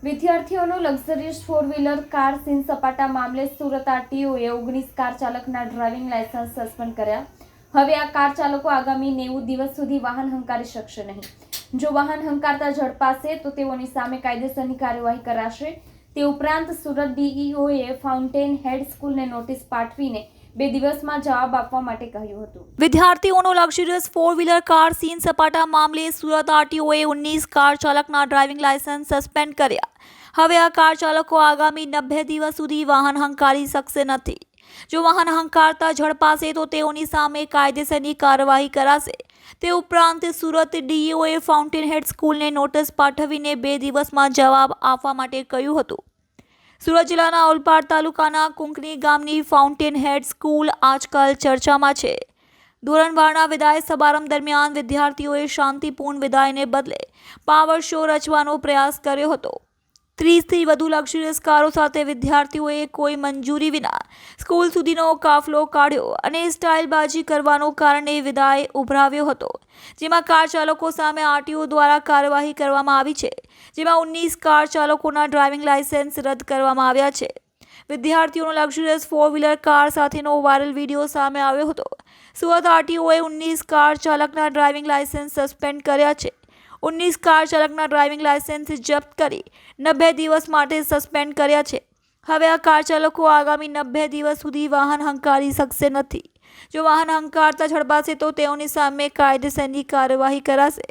વિદ્યાર્થીઓનો luxurious 4 wheeler car scene સપાટા મામલે સુરત આરટીઓએ 19 કાર ચાલકના ડ્રાઇવિંગ લાયસન્સ સસ્પેન્ડ કર્યા। હવે આ કાર ચાલકો આગામી 90 દિવસ સુધી વાહન હંકારી શકશે નહીં। જો વાહન હંકારતા ઝડપાશે તો તેઓની સામે કાયદેસરની કાર્યવાહી કરાશે। તે ઉપરાંત સુરત ડીઈઓએ ફાઉન્ટેન હેડ સ્કૂલને નોટિસ પાઠવીને 2 દિવસમાં જવાબ આપવા માટે કહ્યું હતું। વિદ્યાર્થીઓનો લક્ઝરિયસ 4 વ્હીલર કાર સીન સપાટા મામલે સુરત આરટીઓએ 19 કાર ચાલકના ડ્રાઇવિંગ લાયસન્સ સસ્પેન્ડ કર્યા। હવે આ કાર ચાલકો આગામી 90 દિવસ સુધી વાહન હંકારી શકશે નહીં। જો વાહન હંકારતા ઝડપાશે તો તેઓની સામે કાયદેસરની કાર્યવાહી કરાશે। તે ઉપરાંત સુરત ડીઈઓએ ફાઉન્ટેન હેડ સ્કૂલને નોટિસ પાઠવીને 2 દિવસમાં જવાબ આપવા માટે કહ્યું હતું। સુરત જિલ્લાના ઓલપાડ તાલુકાના કુંકણી ગામની ફાઉન્ટેન હેડ સ્કૂલ આજકાલ ચર્ચામાં છે। ધોરણ 12ના વિદાય સમારંભ દરમિયાન વિદ્યાર્થીઓએ શાંતિપૂર્ણ વિદાયને બદલે પાવર શો રચવાનો પ્રયાસ કર્યો હતો। 30થી વધુ લક્ઝરિયસ કારો સાથે વિદ્યાર્થીઓએ કોઈ મંજૂરી વિના સ્કૂલ સુધીનો કાફલો કાઢ્યો અને સ્ટાઇલબાજી કરવાનો કારણે વિદાય ઉભરાવ્યો હતો, જેમાં કાર ચાલકો સામે આરટીઓ દ્વારા કાર્યવાહી કરવામાં આવી છે, જેમાં 19 કાર ચાલકોના ડ્રાઇવિંગ લાયસન્સ રદ કરવામાં આવ્યા છે। વિદ્યાર્થીઓનો લક્ઝરિયસ 4 વ્હીલર કાર સાથેનો વાયરલ વિડીયો સામે આવ્યો હતો। સુરત આરટીઓએ 19 કાર ચાલકના ડ્રાઇવિંગ લાયસન્સ સસ્પેન્ડ કર્યા છે। 19 કાર ચાલકના ડ્રાઇવિંગ લાયસન્સ જપ્ત કરી 90 દિવસ માટે સસ્પેન્ડ કર્યા છે। હવે આ કાર ચાલકો આગામી 90 દિવસ સુધી વાહન હંકારી શકશે નહીં। જો વાહન હંકારતા ઝડપાશે તો તેઓની સામે કાયદેસરની કાર્યવાહી કરાશે।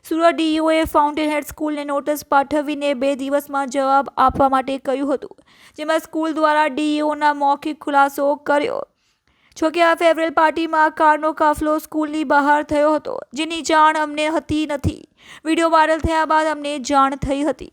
સુરત ડીઈઓએ ફાઉન્ટેન હેડ સ્કૂલને નોટિસ પાઠવીને 2 દિવસમાં જવાબ આપવા માટે કહ્યું હતું, જેમાં સ્કૂલ દ્વારા ડીઈઓના મૌખિક ખુલાસો કર્યો। જોકે આ ફેરવેલ પાર્ટીમાં કારનો કાફલો સ્કૂલની બહાર થયો હતો, જેની જાણ અમને હતી નથી। વિડીયો વાયરલ થયા બાદ અમને જાણ થઈ હતી।